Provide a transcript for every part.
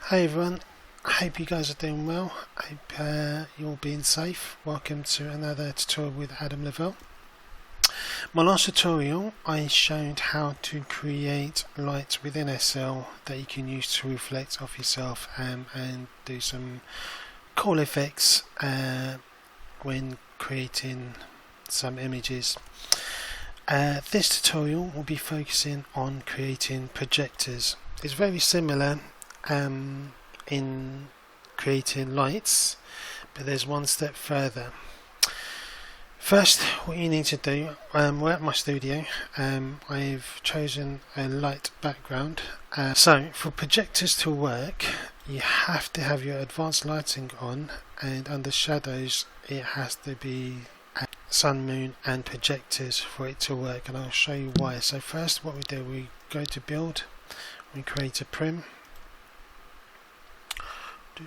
Hey everyone, I hope you guys are doing well. I hope you're all being safe. Welcome to another tutorial with Lavell. My last tutorial I showed how to create light within SL that you can use to reflect off yourself and do some cool effects when creating some images. This tutorial will be focusing on creating projectors. It's very similar in creating lights, but there's one step further. First, what you need to do, we're at my studio. I've chosen a light background. So for projectors to work, you have to have your advanced lighting on, and under shadows it has to be sun, moon and projectors for it to work, and I'll show you why. So first what we do, we go to build, we create a prim. Okay,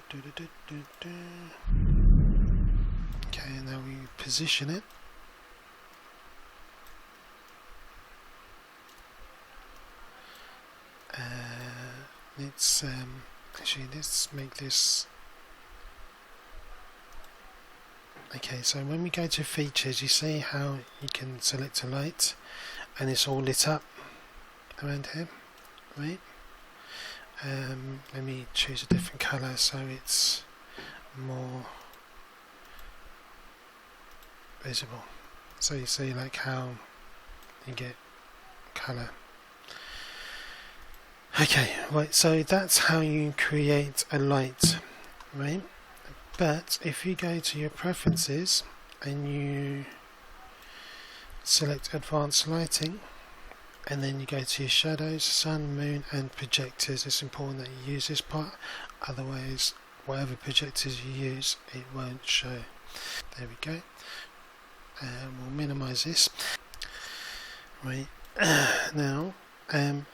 now we position it. Let's let's make this. Okay, so when we go to features, you see how you can select a light and it's all lit up around here, right? Let me choose a different colour so it's more visible. So you see like how you get colour. Okay, right, so that's how you create a light, right? But if you go to your preferences and you select advanced lighting, and then you go to your shadows, sun, moon and projectors, it's important that you use this part, otherwise whatever projectors you use it won't show. There we go. We'll minimize this. Right, now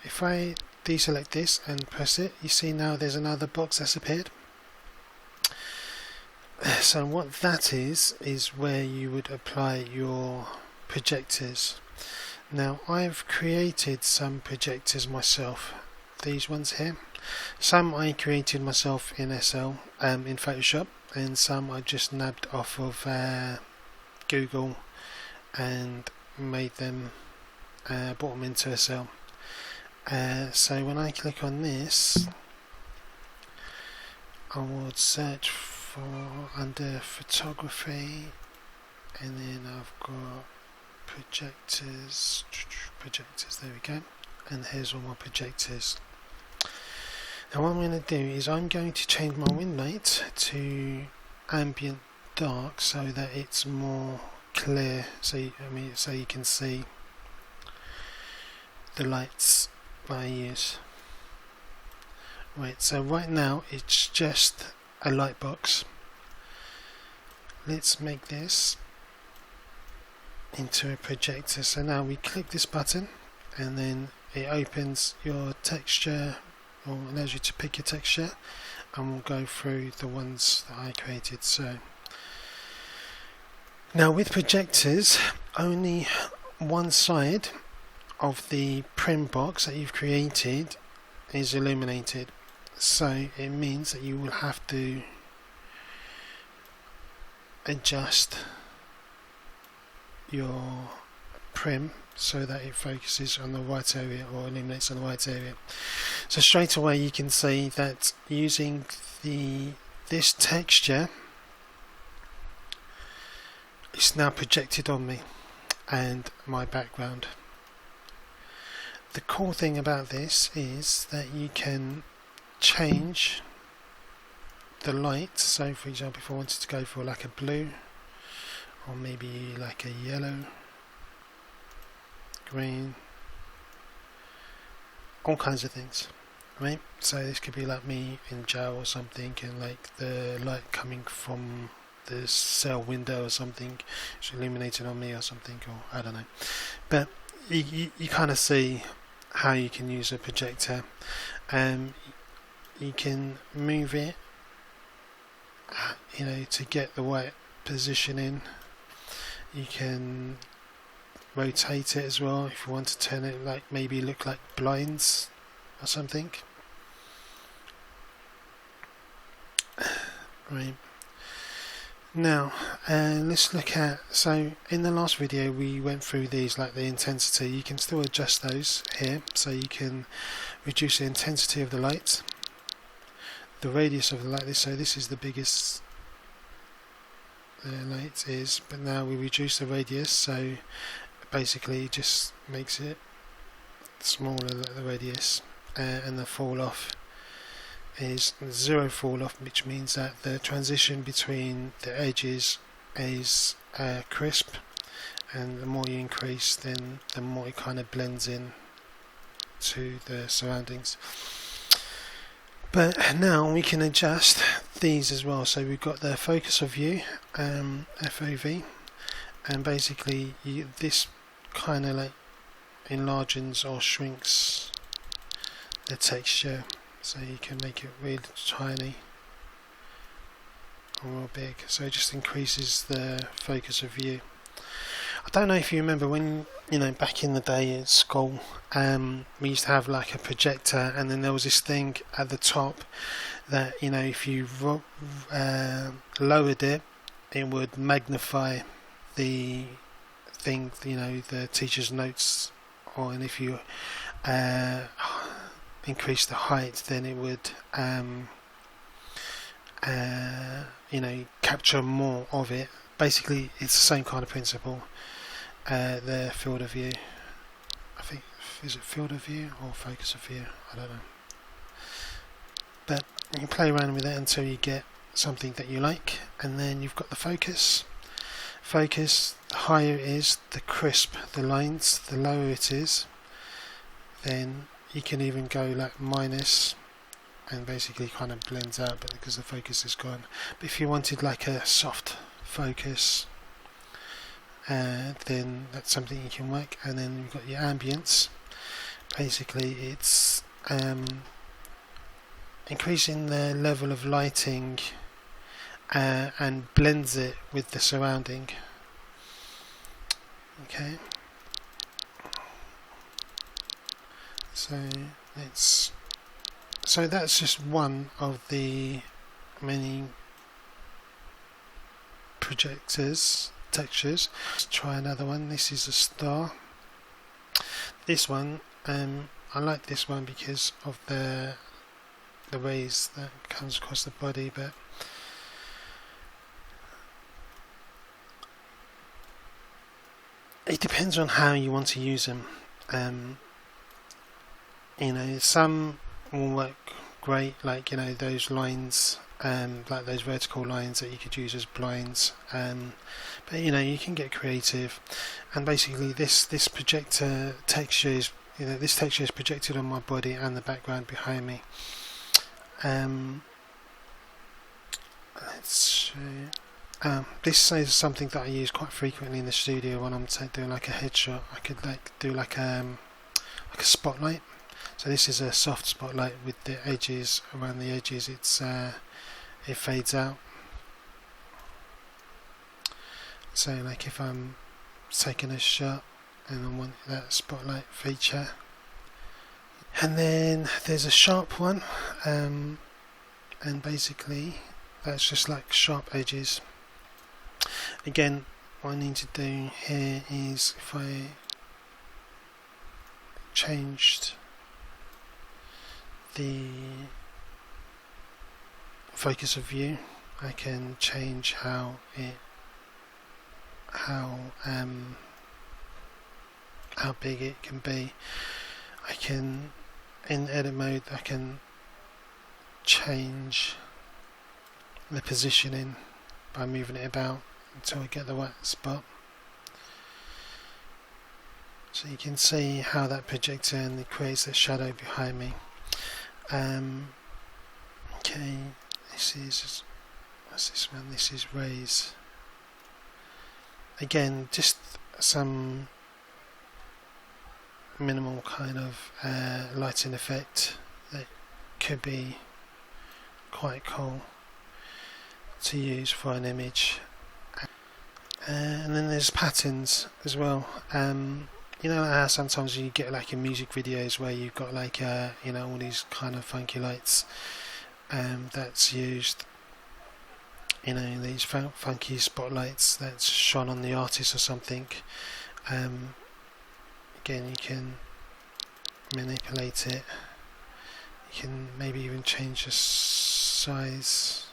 if I deselect this and press it, you see now there's another box that's appeared. So what that is where you would apply your projectors. Now I've created some projectors myself, these ones here. Some I created myself in SL, in Photoshop, and some I just nabbed off of Google and made them, brought them into SL. So when I click on this, I would search for under photography, and then I've got projectors, there we go, and here's all my projectors. Now what I'm going to do is I'm going to change my wing light to ambient dark so that it's more clear, so you can see the lights that I use. Right, so right now it's just a light box. Let's make this into a projector. So now we click this button and then it opens your texture, or allows you to pick your texture, and we'll go through the ones that I created. So now with projectors, only one side of the prim box that you've created is illuminated, so it means that you will have to adjust your prim so that it focuses on the right area, or illuminates on the right area. So straight away you can see that using this texture, it's now projected on me and my background. The cool thing about this is that you can change the light. So for example, if I wanted to go for like a blue, or maybe like a yellow, green, all kinds of things, right? So this could be like me in jail or something, and like the light coming from the cell window or something, it's illuminated on me or something, or I don't know. But you kind of see how you can use a projector. You can move it, to get the right position in. You can rotate it as well if you want to turn it, like maybe look like blinds or something. Right. Now let's look at, so in the last video we went through these, like the intensity. You can still adjust those here, so you can reduce the intensity of the light, the radius of the light. So this is the biggest the light is, but now we reduce the radius, so basically it just makes it smaller, the radius, and the fall off is zero fall off, which means that the transition between the edges is crisp, and the more you increase, then the more it kind of blends in to the surroundings. But now we can adjust these as well. So we've got the focus of view, FOV, and basically this kind of like enlarges or shrinks the texture, so you can make it really tiny or real big. So it just increases the focus of view. I don't know if you remember when, back in the day at school, we used to have like a projector, and then there was this thing at the top that, if you lowered it, it would magnify the thing, the teacher's notes, and if you increase the height, then it would capture more of it. Basically it's the same kind of principle. The field of view, I think, is it field of view or focus of view, I don't know, but you can play around with it until you get something that you like. And then you've got the focus, the higher it is, the crisp the lines, the lower it is. Then you can even go like minus, and basically kind of blends out, but because the focus is gone. But if you wanted like a soft focus, then that's something you can work. And then you've got your ambience. Basically it's increasing the level of lighting and blends it with the surrounding. Okay, so that's just one of the many projectors textures. Let's try another one. This is a star. This one, I like this one because of the rays that comes across the body, but it depends on how you want to use them. Some will work great, like those lines, like those vertical lines that you could use as blinds, but you can get creative. And basically this projector texture is, this texture is projected on my body and the background behind me. Let's show. This is something that I use quite frequently in the studio when I'm doing like a headshot. I could do like a spotlight. So this is a soft spotlight with the edges, around the edges it fades out. So like if I'm taking a shot and I want that spotlight feature. And then there's a sharp one, and basically that's just like sharp edges. Again, what I need to do here is, if I changed the focus of view, I can change how big it can be. I can, in edit mode, I can change the positioning by moving it about until I get the right spot. So you can see how that projects in, it creates a shadow behind me. Okay, this is, what's this one? This is rays. Again, just some minimal kind of lighting effect that could be quite cool to use for an image. And then there's patterns as well. You know how sometimes you get like in music videos where you've got like all these kind of funky lights that's used. you know, these funky spotlights that's shone on the artist or something. Again, you can manipulate it. You can maybe even change the size.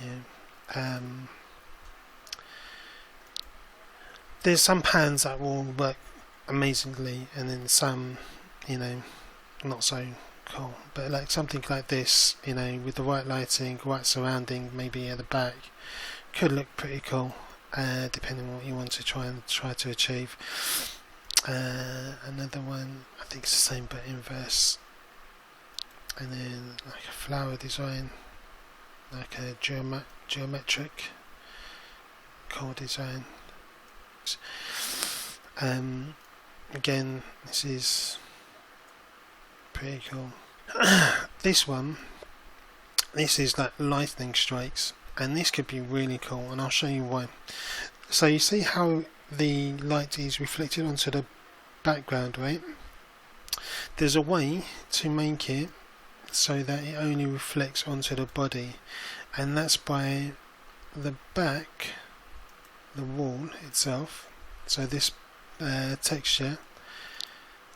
Yeah. There's some pans that will work amazingly, and then some, you know, not so cool. But like something like this, you know, with the white lighting, white surrounding, maybe at the back, could look pretty cool, depending on what you want to try to achieve. Another one, I think it's the same but inverse, and then like a flower design, like a geometric cool design. Again, this is pretty cool. This is like lightning strikes, and this could be really cool, and I'll show you why. So you see how the light is reflected onto the background, right? There's a way to make it so that it only reflects onto the body, and that's by the back, the wall itself. So this texture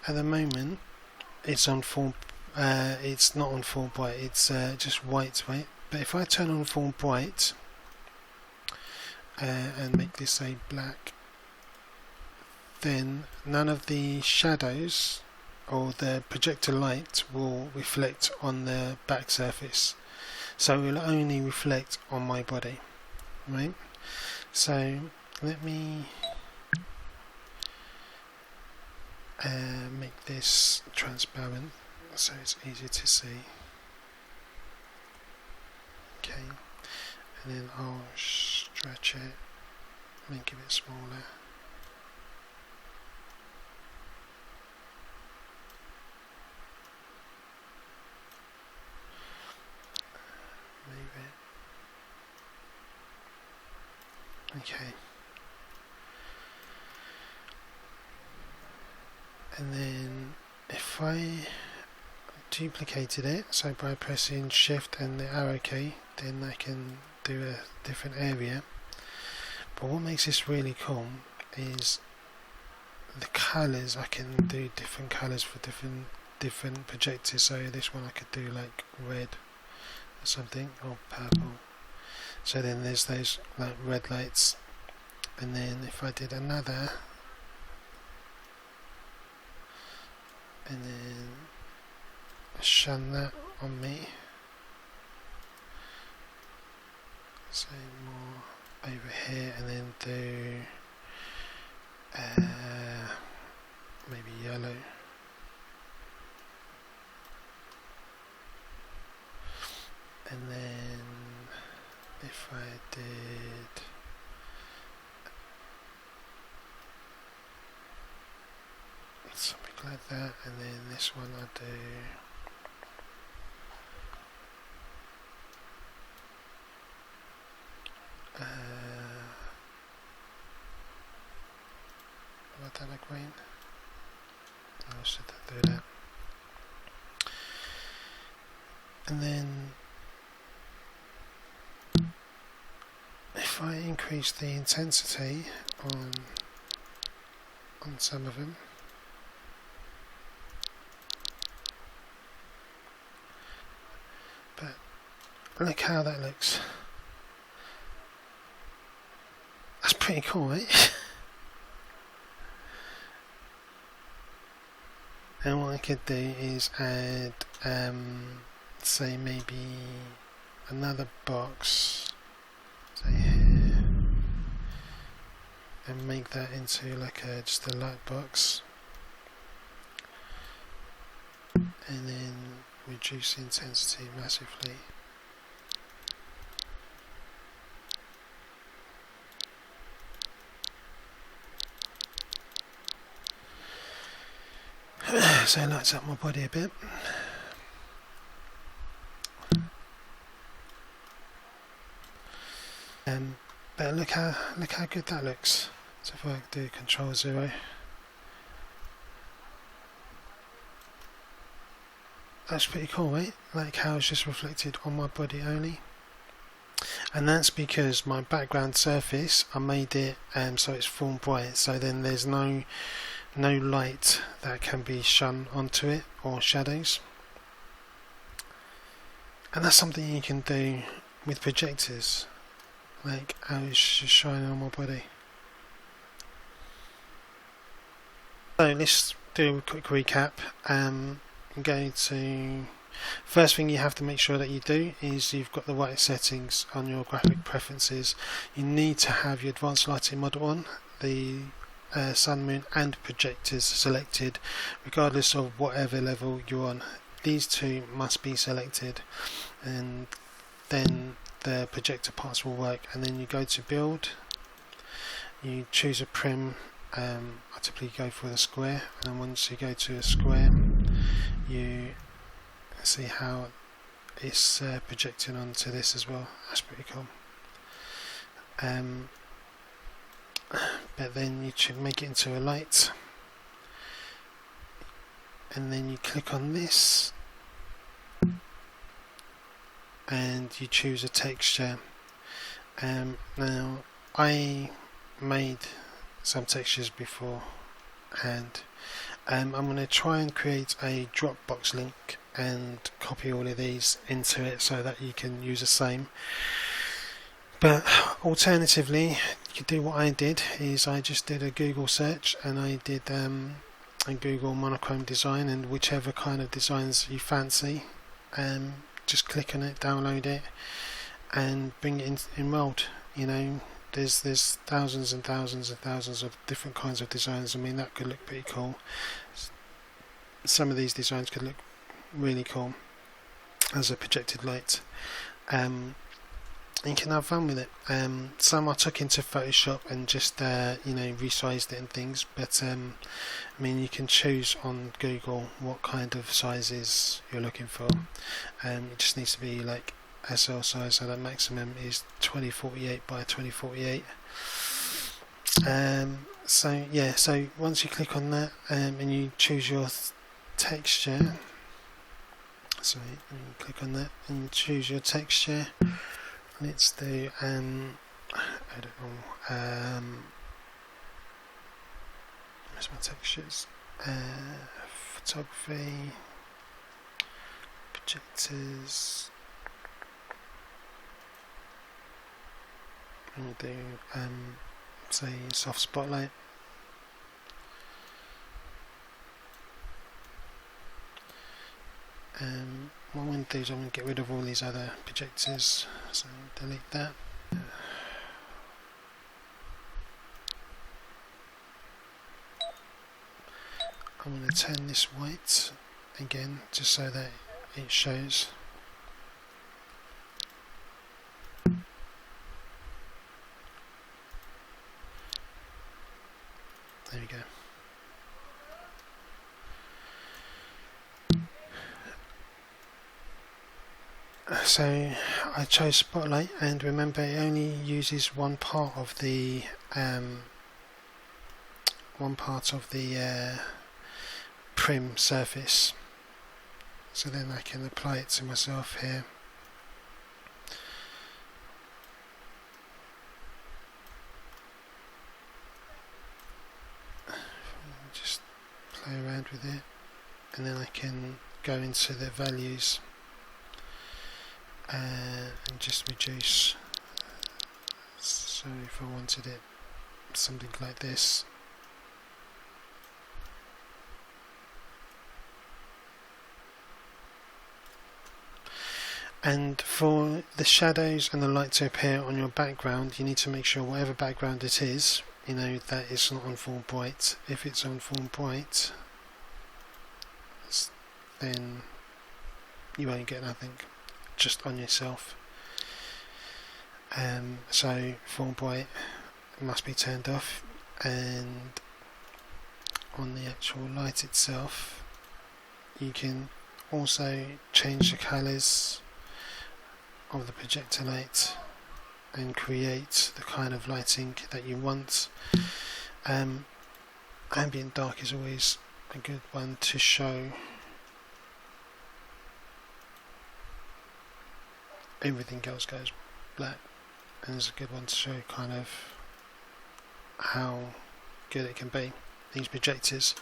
at the moment it's on full, it's not on full bright, it's just white, right? But if I turn on full bright and make this say black, then none of the shadows or the projector light will reflect on the back surface, so it will only reflect on my body, right? So let me make this transparent so it's easier to see. Okay, and then I'll stretch it, make it a bit smaller. Move it. Okay. And then if I duplicated it, so by pressing shift and the arrow key, then I can do a different area. But what makes this really cool is the colours. I can do different colours for different projectors. So this one I could do like red or something, or purple. So then there's those like red lights, and then if I did another, and then shine that on me, so more over here, and then do maybe yellow, and then if I did something like that, and then this one I'll do have I done a green? I should do that. And then if I increase the intensity on some of them, but look how that looks. That's pretty cool, right? And what I could do is add, say maybe another box, say here, and make that into like just a light box, and then reduce the intensity massively. So it lights up my body a bit. But look how good that looks. So if I do Control 0, that's pretty cool, right? Like how it's just reflected on my body only. And that's because my background surface, I made it so it's full bright, so then there's no light that can be shone onto it, or shadows. And that's something you can do with projectors, like how it's just shining on my body. So let's do a quick recap. I'm going to, first thing you have to make sure that you do is you've got the right settings on your graphic preferences. You need to have your advanced lighting model on, the sun, moon and projectors selected, regardless of whatever level you're on. These two must be selected, and then the projector parts will work. And then you go to build, you choose a prim, I typically go for the square, and then once you go to a square, you see how it's projecting onto this as well. That's pretty cool. But then you should make it into a light, and then you click on this and you choose a texture. Now I made some textures beforehand. I'm going to try and create a Dropbox link and copy all of these into it so that you can use the same. But alternatively, you could do what I did, is I just did a Google search, and I did a Google monochrome design, and whichever kind of designs you fancy, just click on it, download it and bring it in World. You know, there's thousands and thousands and thousands of different kinds of designs. I mean, that could look pretty cool. Some of these designs could look really cool as a projected light. You can have fun with it. Some I took into Photoshop and just resized it and things, but I mean, you can choose on Google what kind of sizes you're looking for. It just needs to be like SL size, so the maximum is 2048 by 2048. So yeah, so once you click on that and you choose your texture, so you click on that and you choose your texture. Let's do I don't know, where's my textures? Photography, projectors. I'm going to do say soft spotlight. What I'm going to do is I'm going to get rid of all these other projectors, so delete that. I'm going to turn this white again, just so that it shows. There we go. So I chose Spotlight, and remember it only uses one part of the prim surface, so then I can apply it to myself here. Just play around with it, and then I can go into the values and just reduce. So if I wanted it something like this, and for the shadows and the light to appear on your background, you need to make sure whatever background it is, you know, that it's not on full bright. If it's on full bright, then you won't get nothing, just on yourself. So full bright must be turned off, and on the actual light itself you can also change the colours of the projector light. and create the kind of lighting that you want. Ambient dark is always a good one to show. Everything else goes black, and it's a good one to show kind of how good it can be, these projectors.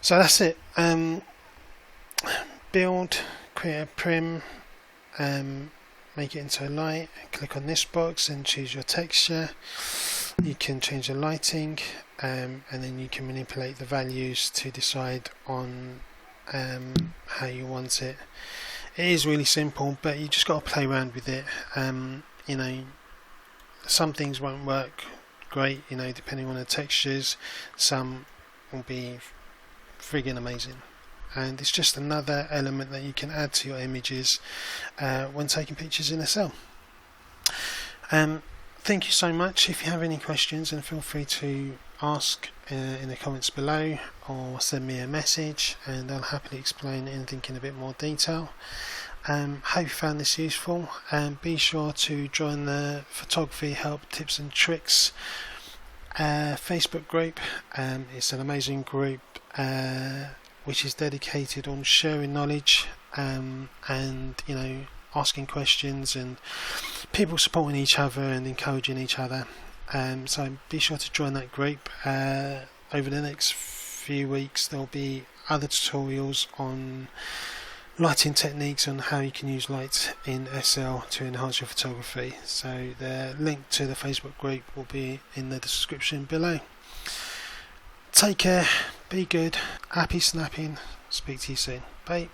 So that's it. Build, create a prim, make it into a light, click on this box and choose your texture. You can change the lighting, and then you can manipulate the values to decide on how you want it. It is really simple, but you just got to play around with it. You know, some things won't work great, you know, depending on the textures. Some will be friggin' amazing, and it's just another element that you can add to your images when taking pictures in SL. Thank you so much. If you have any questions, then feel free to ask in the comments below, or send me a message, and I'll happily explain anything in a bit more detail. Hope you found this useful, and be sure to join the Photography Help Tips and Tricks Facebook group. It's an amazing group which is dedicated on sharing knowledge, and you know, asking questions, and people supporting each other and encouraging each other. So be sure to join that group. Over the next few weeks there'll be other tutorials on lighting techniques, on how you can use light in SL to enhance your photography. So the link to the Facebook group will be in the description below. Take care, be good, happy snapping, speak to you soon, bye.